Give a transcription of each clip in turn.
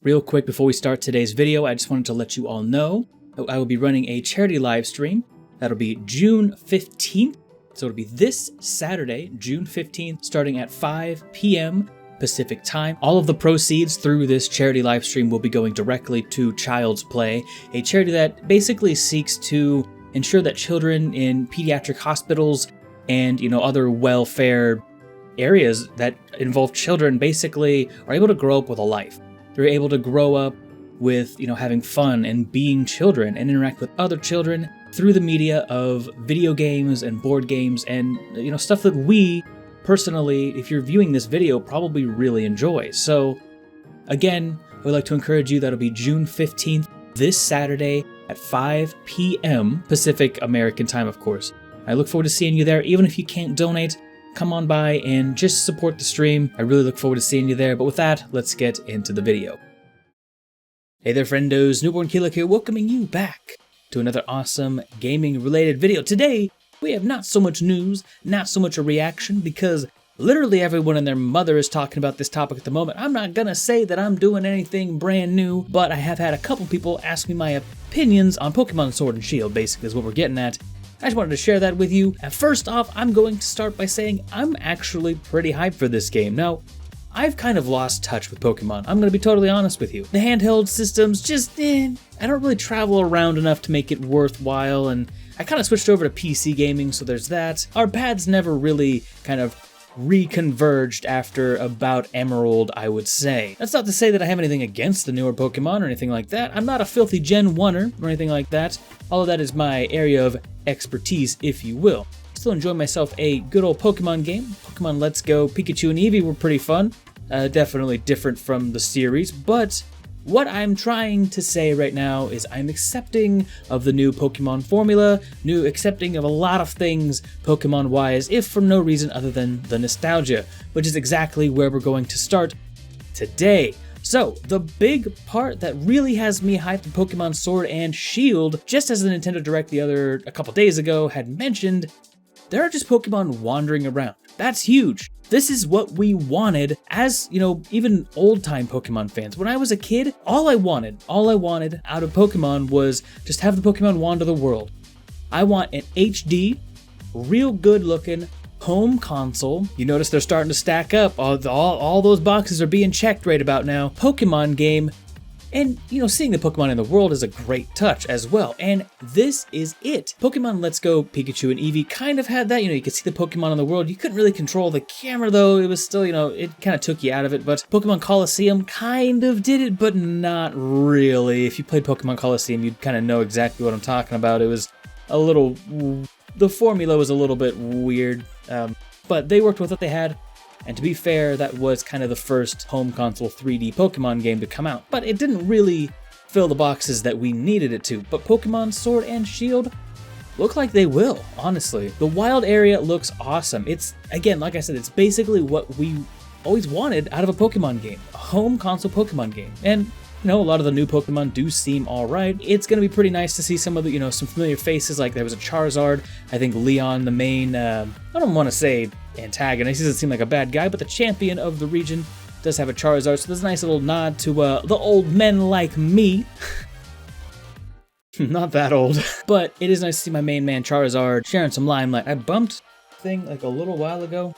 Real quick before we start today's video, I just wanted to let you all know that I will be running a charity live stream. That'll be June 15th. So it'll be this Saturday, June 15th, starting at 5 p.m. Pacific time. All of the proceeds through this charity live stream will be going directly to Child's Play, a charity that basically seeks to ensure that children in pediatric hospitals and, other welfare areas that involve children basically are able to grow up with a life. They're able to grow up with, having fun and being children and interact with other children through the media of video games and board games and, stuff that we personally, if you're viewing this video, probably really enjoy. So again, I would like to encourage you, that'll be June 15th, this Saturday at 5 p.m. Pacific American time, of course. I look forward to seeing you there. Even if you can't donate, come on by and just support the stream. I really look forward to seeing you there. But with that, let's get into the video. Hey there, friendos. Newbornkilik here, welcoming you back to another awesome gaming-related video. Today, we have not so much news, not so much a reaction, because literally everyone and their mother is talking about this topic at the moment. I'm not gonna say that I'm doing anything brand new, but I have had a couple people ask me my opinions on Pokemon Sword and Shield, basically is what we're getting at. I just wanted to share that with you. And first off, I'm going to start by saying I'm actually pretty hyped for this game. Now, I've kind of lost touch with Pokemon. I'm going to be totally honest with you. The handheld systems just, I don't really travel around enough to make it worthwhile, and I kind of switched over to PC gaming, so there's that. Our paths never really kind of reconverged after about Emerald, I would say. That's not to say that I have anything against the newer Pokemon or anything like that. I'm not a filthy Gen 1er or anything like that. All of that is my area of expertise, if you will. Still enjoying myself a good old Pokemon game. Pokemon Let's Go Pikachu and Eevee were pretty fun. Definitely different from the series, but what I'm trying to say right now is I'm accepting of the new Pokemon formula, accepting of a lot of things Pokemon-wise, if for no reason other than the nostalgia, which is exactly where we're going to start today. So, the big part that really has me hyped in Pokemon Sword and Shield, just as the Nintendo Direct a couple days ago had mentioned, there are just Pokemon wandering around. That's huge. This is what we wanted as, even old-time Pokemon fans. When I was a kid, all I wanted out of Pokemon was just have the Pokemon wander the world. I want an HD, real good-looking home console. You notice they're starting to stack up. All those boxes are being checked right about now. Pokemon game. And, seeing the Pokemon in the world is a great touch as well. And this is it. Pokemon Let's Go Pikachu and Eevee kind of had that. You could see the Pokemon in the world. You couldn't really control the camera, though. It was still, it kind of took you out of it. But Pokemon Coliseum kind of did it, but not really. If you played Pokemon Coliseum, you'd kind of know exactly what I'm talking about. It was the formula was a little bit weird. But they worked with what they had. And to be fair, that was kind of the first home console 3D Pokemon game to come out. But it didn't really fill the boxes that we needed it to. But Pokemon Sword and Shield look like they will, honestly. The wild area looks awesome. It's, again, like I said, it's basically what we always wanted out of a Pokemon game. A home console Pokemon game. And, a lot of the new Pokemon do seem alright. It's going to be pretty nice to see some of the, some familiar faces. Like there was a Charizard. I think Leon, the main, I don't want to say antagonist, he doesn't seem like a bad guy, but the champion of the region does have a Charizard, so there's a nice little nod to the old men like me. Not that old. But it is nice to see my main man Charizard sharing some limelight. I bumped thing like a little while ago.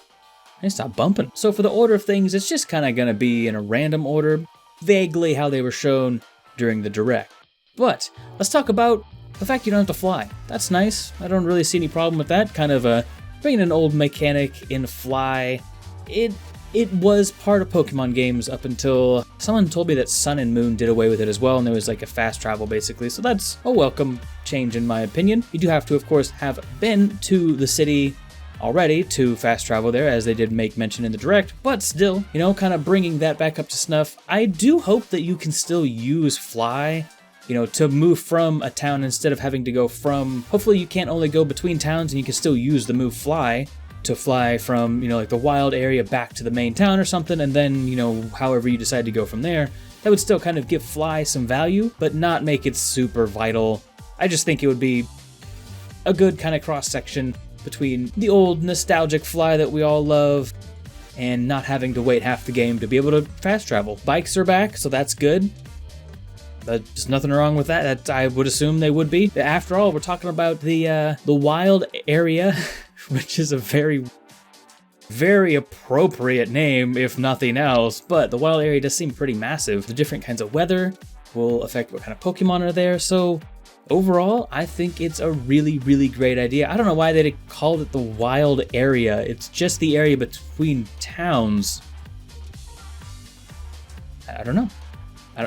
I stopped bumping. So for the order of things, it's just kind of going to be in a random order, vaguely how they were shown during the Direct. But let's talk about the fact you don't have to fly. That's nice. I don't really see any problem with that. Kind of bringing an old mechanic in Fly. It was part of Pokemon games up until someone told me that Sun and Moon did away with it as well, and there was like a fast travel basically, so that's a welcome change in my opinion. You do have to, of course, have been to the city already to fast travel there, as they did make mention in the Direct, but still, kind of bringing that back up to snuff. I do hope that you can still use Fly, to move from a town instead of having to go from, hopefully you can't only go between towns and you can still use the move Fly to fly from, like the wild area back to the main town or something, and then, however you decide to go from there. That would still kind of give Fly some value, but not make it super vital. I just think it would be a good kind of cross-section between the old nostalgic Fly that we all love and not having to wait half the game to be able to fast travel. Bikes are back, so that's good. There's nothing wrong with that. I would assume they would be. After all, we're talking about the wild area, which is a very, very appropriate name, if nothing else. But the wild area does seem pretty massive. The different kinds of weather will affect what kind of Pokemon are there. So overall, I think it's a really, really great idea. I don't know why they called it the wild area. It's just the area between towns. I don't know.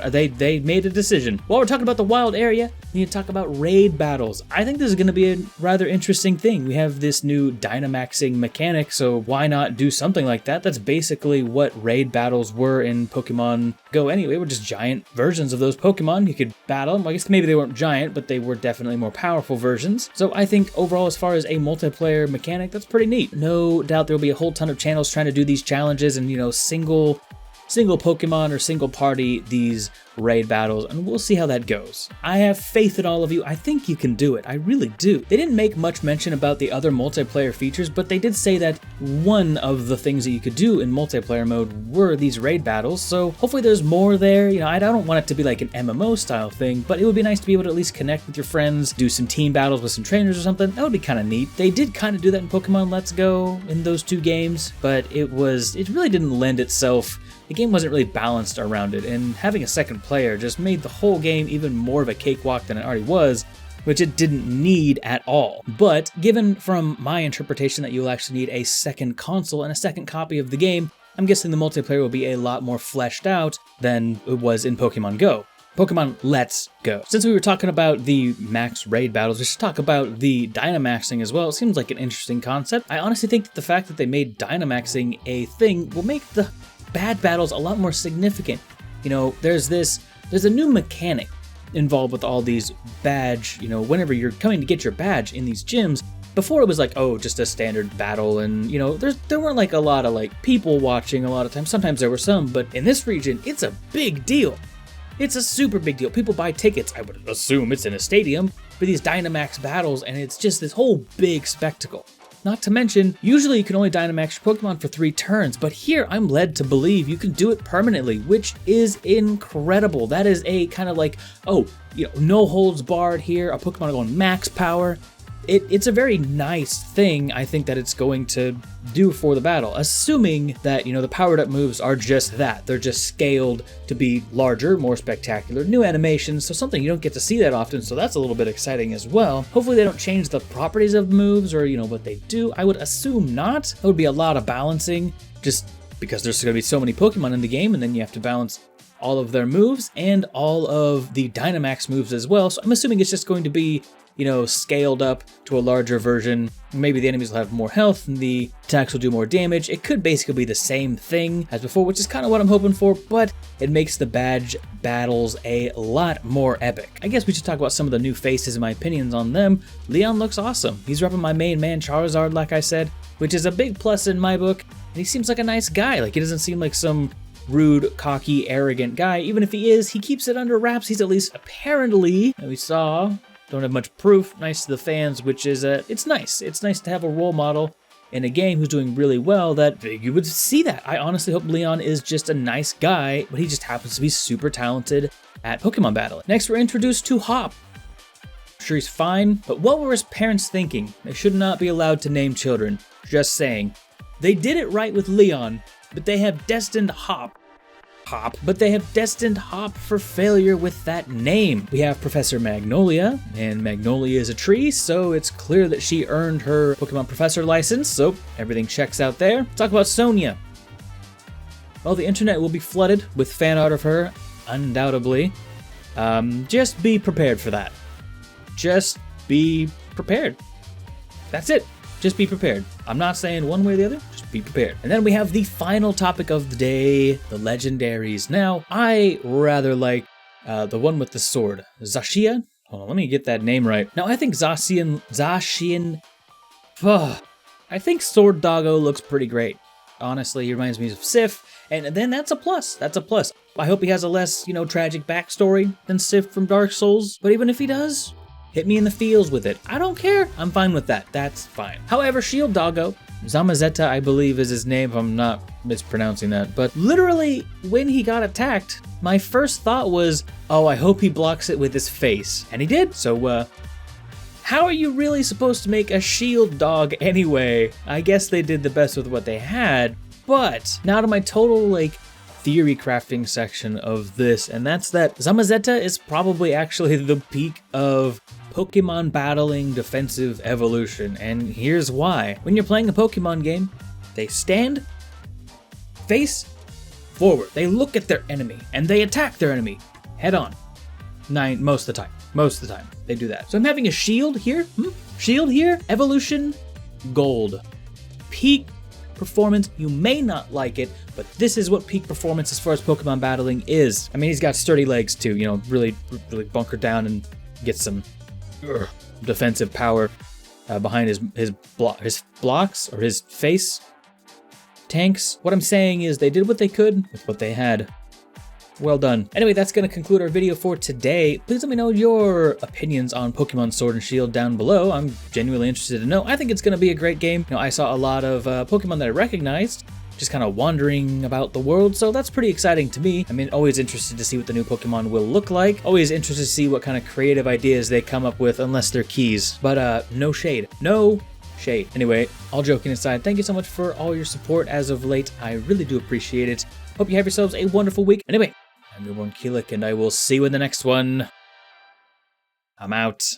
They made a decision. While we're talking about the wild area, we need to talk about raid battles. I think this is going to be a rather interesting thing. We have this new Dynamaxing mechanic, so why not do something like that? That's basically what raid battles were in Pokemon Go anyway. Were just giant versions of those Pokemon. You could battle them. I guess maybe they weren't giant, but they were definitely more powerful versions. So I think overall, as far as a multiplayer mechanic, that's pretty neat. No doubt there'll be a whole ton of channels trying to do these challenges and, single Pokemon or single party these raid battles, and we'll see how that goes. I have faith in all of you. I think you can do it. I really do. They didn't make much mention about the other multiplayer features, but they did say that one of the things that you could do in multiplayer mode were these raid battles, so hopefully there's more there. I don't want it to be like an MMO style thing, but it would be nice to be able to at least connect with your friends, do some team battles with some trainers or something. That would be kind of neat. They did kind of do that in Pokemon Let's Go in those two games, but it really didn't lend itself. The game wasn't really balanced around it, and having a second player just made the whole game even more of a cakewalk than it already was, which it didn't need at all. But given from my interpretation that you'll actually need a second console and a second copy of the game, I'm guessing the multiplayer will be a lot more fleshed out than it was in Pokemon Go. Pokemon Let's Go. Since we were talking about the max raid battles, we should talk about the Dynamaxing as well. It seems like an interesting concept. I honestly think that the fact that they made Dynamaxing a thing will make the bad battles a lot more significant. There's a new mechanic involved with all these badge, whenever you're coming to get your badge in these gyms. Before it was like, just a standard battle, and there weren't like a lot of like people watching a lot of times. Sometimes there were some, but in this region, it's a big deal. It's a super big deal. People buy tickets, I would assume it's in a stadium, for these Dynamax battles, and it's just this whole big spectacle. Not to mention, usually you can only Dynamax your Pokemon for 3 turns, but here I'm led to believe you can do it permanently, which is incredible. That is a kind of like, no holds barred here, a Pokemon going max power. It's a very nice thing, I think, that it's going to do for the battle, assuming that, the powered up moves are just that. They're just scaled to be larger, more spectacular, new animations, so something you don't get to see that often, so that's a little bit exciting as well. Hopefully they don't change the properties of moves or, what they do. I would assume not. That would be a lot of balancing, just because there's going to be so many Pokemon in the game, and then you have to balance all of their moves and all of the Dynamax moves as well, so I'm assuming it's just going to be scaled up to a larger version. Maybe the enemies will have more health and the attacks will do more damage. It could basically be the same thing as before, which is kind of what I'm hoping for, but it makes the badge battles a lot more epic. I guess we should talk about some of the new faces and my opinions on them. Leon looks awesome. He's repping my main man Charizard, like I said, which is a big plus in my book, and he seems like a nice guy. Like, he doesn't seem like some rude, cocky, arrogant guy. Even if he is, he keeps it under wraps. He's at least apparently, we saw, don't have much proof, nice to the fans, which is, it's nice. It's nice to have a role model in a game who's doing really well that you would see that. I honestly hope Leon is just a nice guy, but he just happens to be super talented at Pokemon battling. Next, we're introduced to Hop. I'm sure he's fine, but what were his parents thinking? They should not be allowed to name children. Just saying. They did it right with Leon, but they have destined Hop for failure with that name. We have Professor Magnolia, and Magnolia is a tree, so it's clear that she earned her Pokemon Professor license, so everything checks out there. Let's talk about Sonia. Well, the internet will be flooded with fan art of her, undoubtedly. Just be prepared for that. Just be prepared. That's it. Just be prepared. I'm not saying one way or the other, just be prepared. And then we have the final topic of the day, the Legendaries. Now, I rather like the one with the sword, Zacian. Hold on, let me get that name right. Now, I think Zacian, I think Sword Doggo looks pretty great. Honestly, he reminds me of Sif, and then that's a plus. That's a plus. I hope he has a less, tragic backstory than Sif from Dark Souls, but even if he does, hit me in the feels with it. I don't care. I'm fine with that. That's fine. However, Shield Doggo, Zamazenta, I believe, is his name, if I'm not mispronouncing that. But literally, when he got attacked, my first thought was, oh, I hope he blocks it with his face. And he did. So, how are you really supposed to make a shield dog anyway? I guess they did the best with what they had. But now to my total, like, theory crafting section of this, and that's that Zamazenta is probably actually the peak of Pokemon battling defensive evolution, and here's why. When you're playing a Pokemon game, they stand, face, forward. They look at their enemy, and they attack their enemy head on. Most of the time, they do that. So I'm having a shield here, evolution, gold. Peak performance, you may not like it, but this is what peak performance as far as Pokemon battling is. I mean, he's got sturdy legs too, you know, really bunker down and get some defensive power behind his blocks or his face tanks. What I'm saying is they did what they could with what they had. Well done. Anyway, that's going to conclude our video for today. Please let me know your opinions on Pokemon Sword and Shield down below. I'm genuinely interested to know. I think it's going to be a great game. You know, I saw a lot of Pokemon that I recognized just kind of wandering about the world, so that's pretty exciting to me. I mean, always interested to see what the new Pokemon will look like. Always interested to see what kind of creative ideas they come up with, unless they're keys. But no shade. No shade. Anyway, all joking aside, thank you so much for all your support as of late. I really do appreciate it. Hope you have yourselves a wonderful week. Anyway, I'm Newbornkilik, and I will see you in the next one. I'm out.